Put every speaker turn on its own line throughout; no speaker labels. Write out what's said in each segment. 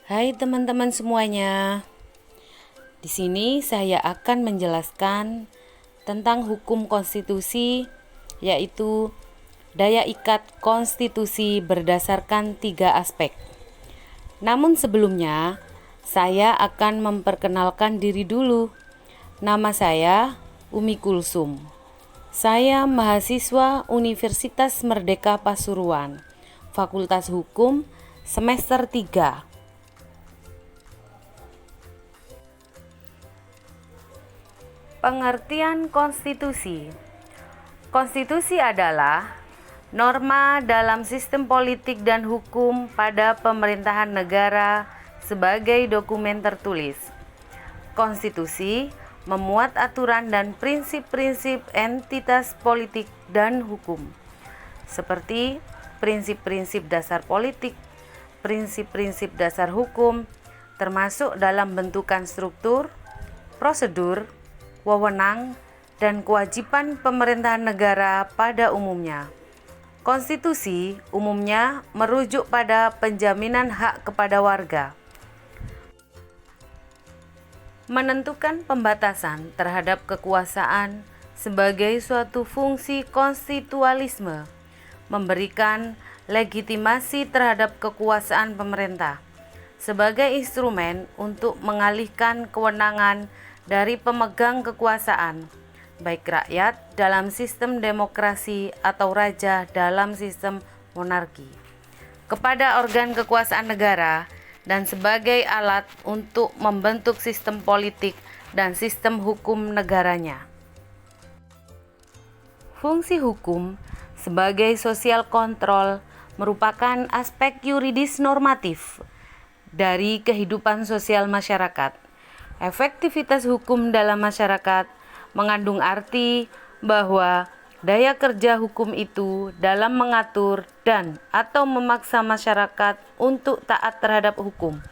Hai teman-teman semuanya. Di sini saya akan menjelaskan tentang hukum konstitusi, yaitu daya ikat konstitusi berdasarkan 3 aspek. Namun sebelumnya, saya akan memperkenalkan diri dulu. Nama saya Umi Kulsum. Saya mahasiswa Universitas Merdeka Pasuruan, Fakultas Hukum, semester 3. Pengertian konstitusi. Konstitusi adalah norma dalam sistem politik dan hukum pada pemerintahan negara sebagai dokumen tertulis. Konstitusi memuat aturan dan prinsip-prinsip entitas politik dan hukum, seperti prinsip-prinsip dasar politik, prinsip-prinsip dasar hukum, termasuk dalam bentukan struktur, prosedur, wewenang, dan kewajiban pemerintahan negara pada umumnya. Konstitusi umumnya merujuk pada penjaminan hak kepada warga, menentukan pembatasan terhadap kekuasaan sebagai suatu fungsi konstitualisme, memberikan legitimasi terhadap kekuasaan pemerintah sebagai instrumen untuk mengalihkan kewenangan dari pemegang kekuasaan, baik rakyat dalam sistem demokrasi atau raja dalam sistem monarki, kepada organ kekuasaan negara dan sebagai alat untuk membentuk sistem politik dan sistem hukum negaranya. Fungsi hukum sebagai sosial kontrol merupakan aspek yuridis normatif dari kehidupan sosial masyarakat. Efektivitas hukum dalam masyarakat mengandung arti bahwa daya kerja hukum itu dalam mengatur dan atau memaksa masyarakat untuk taat terhadap hukum.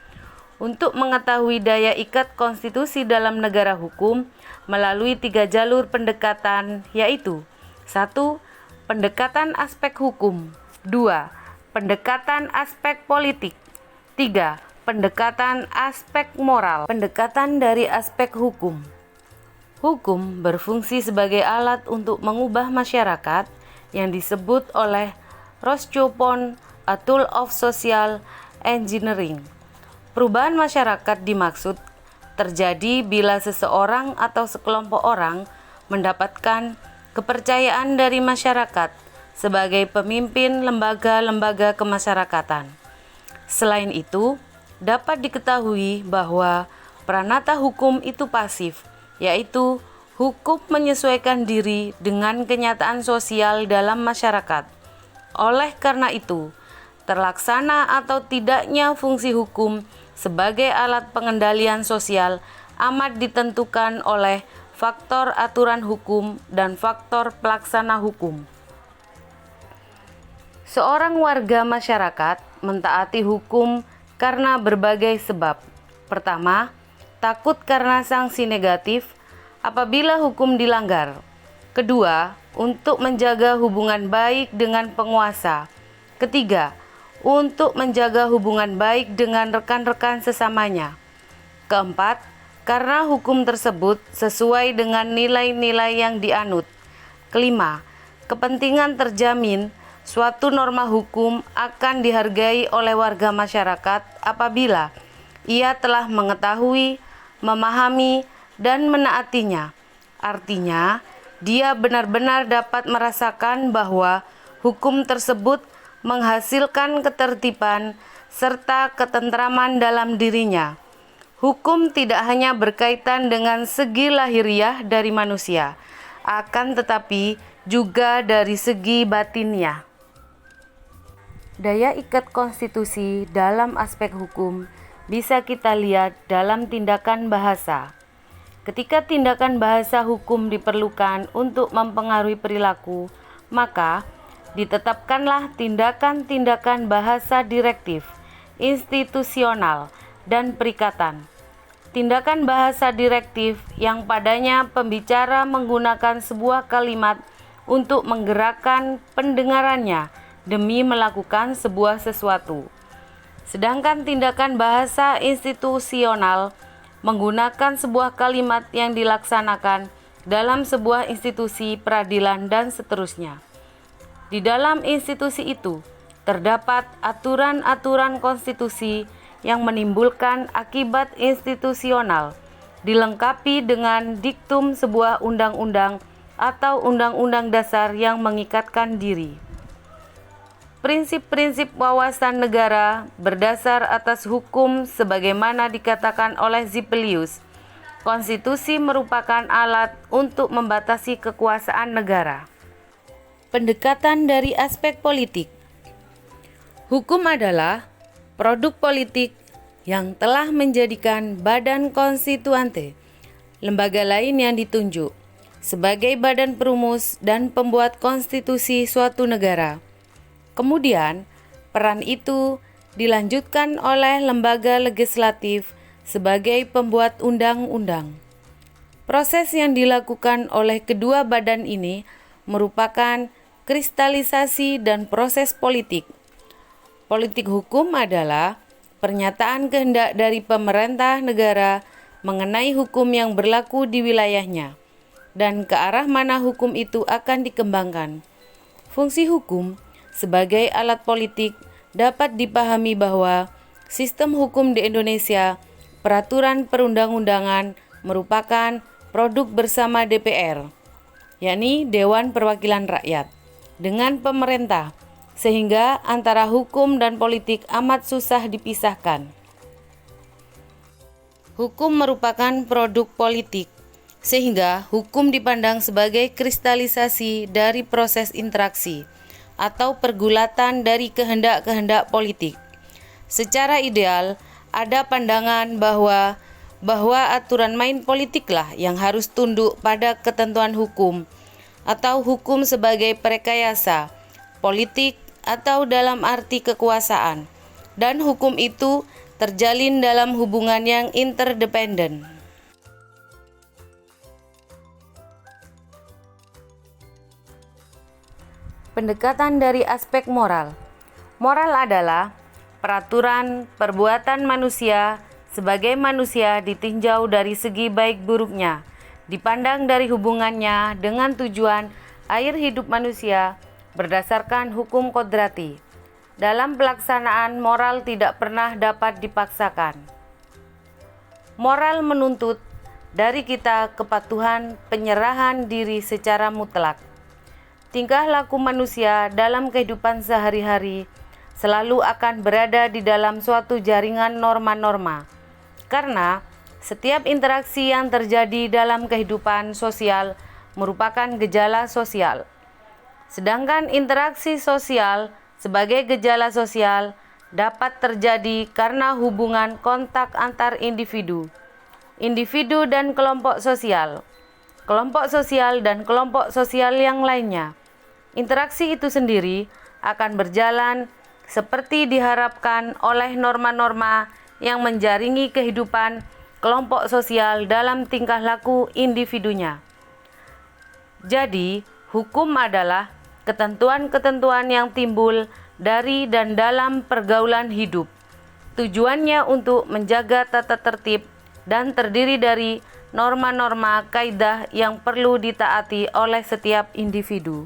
Untuk mengetahui daya ikat konstitusi dalam negara hukum melalui 3 jalur pendekatan, yaitu 1. Pendekatan aspek hukum, 2. Pendekatan aspek politik, 3. Pendekatan aspek moral. Pendekatan dari aspek hukum. Hukum berfungsi sebagai alat untuk mengubah masyarakat yang disebut oleh Roscoe a tool of social engineering. Perubahan masyarakat dimaksud terjadi bila seseorang atau sekelompok orang mendapatkan kepercayaan dari masyarakat sebagai pemimpin lembaga-lembaga kemasyarakatan. Selain itu, dapat diketahui bahwa pranata hukum itu pasif, yaitu hukum menyesuaikan diri dengan kenyataan sosial dalam masyarakat. Oleh karena itu, terlaksana atau tidaknya fungsi hukum sebagai alat pengendalian sosial amat ditentukan oleh faktor aturan hukum dan faktor pelaksana hukum. Seorang warga masyarakat mentaati hukum karena berbagai sebab. Pertama, takut karena sanksi negatif apabila hukum dilanggar. Kedua, untuk menjaga hubungan baik dengan penguasa. Ketiga, untuk menjaga hubungan baik dengan rekan-rekan sesamanya. Keempat, karena hukum tersebut sesuai dengan nilai-nilai yang dianut. Kelima, kepentingan terjamin suatu norma hukum akan dihargai oleh warga masyarakat apabila ia telah mengetahui, memahami, dan menaatinya. Artinya, dia benar-benar dapat merasakan bahwa hukum tersebut menghasilkan ketertiban serta ketentraman dalam dirinya. Hukum tidak hanya berkaitan dengan segi lahiriah dari manusia, akan tetapi juga dari segi batinnya. Daya ikat konstitusi dalam aspek hukum bisa kita lihat dalam tindakan bahasa. Ketika tindakan bahasa hukum diperlukan untuk mempengaruhi perilaku, maka ditetapkanlah tindakan-tindakan bahasa direktif, institusional, dan perikatan. Tindakan bahasa direktif yang padanya pembicara menggunakan sebuah kalimat untuk menggerakkan pendengarannya demi melakukan sebuah sesuatu. Sedangkan tindakan bahasa institusional menggunakan sebuah kalimat yang dilaksanakan dalam sebuah institusi peradilan dan seterusnya. Di dalam institusi itu terdapat aturan-aturan konstitusi yang menimbulkan akibat institusional, dilengkapi dengan diktum sebuah undang-undang atau undang-undang dasar yang mengikatkan diri. Prinsip-prinsip wawasan negara berdasar atas hukum sebagaimana dikatakan oleh Zipelius. Konstitusi merupakan alat untuk membatasi kekuasaan negara. Pendekatan dari aspek politik. Hukum adalah produk politik yang telah menjadikan badan konstituante, lembaga lain yang ditunjuk, sebagai badan perumus dan pembuat konstitusi suatu negara. Kemudian, peran itu dilanjutkan oleh lembaga legislatif sebagai pembuat undang-undang. Proses yang dilakukan oleh kedua badan ini merupakan kristalisasi dan proses politik. Politik hukum adalah pernyataan kehendak dari pemerintah negara mengenai hukum yang berlaku di wilayahnya dan ke arah mana hukum itu akan dikembangkan. Fungsi hukum sebagai alat politik dapat dipahami bahwa sistem hukum di Indonesia, peraturan perundang-undangan merupakan produk bersama DPR, yakni Dewan Perwakilan Rakyat, dengan pemerintah, sehingga antara hukum dan politik amat susah dipisahkan. Hukum merupakan produk politik, sehingga hukum dipandang sebagai kristalisasi dari proses interaksi atau pergulatan dari kehendak-kehendak politik. Secara ideal, ada pandangan bahwa aturan main politiklah yang harus tunduk pada ketentuan hukum atau hukum sebagai perekayasa politik atau dalam arti kekuasaan, dan hukum itu terjalin dalam hubungan yang interdependen. Pendekatan dari aspek moral. Moral adalah peraturan perbuatan manusia sebagai manusia ditinjau dari segi baik buruknya, dipandang dari hubungannya dengan tujuan air hidup manusia berdasarkan hukum kodrati. Dalam pelaksanaan, moral tidak pernah dapat dipaksakan. Moral menuntut dari kita kepatuhan, penyerahan diri secara mutlak. Tingkah laku manusia dalam kehidupan sehari-hari selalu akan berada di dalam suatu jaringan norma-norma, karena setiap interaksi yang terjadi dalam kehidupan sosial merupakan gejala sosial. Sedangkan interaksi sosial sebagai gejala sosial dapat terjadi karena hubungan kontak antar individu dan kelompok sosial dan kelompok sosial yang lainnya. Interaksi itu sendiri akan berjalan seperti diharapkan oleh norma-norma yang menjaringi kehidupan kelompok sosial dalam tingkah laku individunya. Jadi, hukum adalah ketentuan-ketentuan yang timbul dari dan dalam pergaulan hidup. Tujuannya untuk menjaga tata tertib dan terdiri dari norma-norma kaidah yang perlu ditaati oleh setiap individu.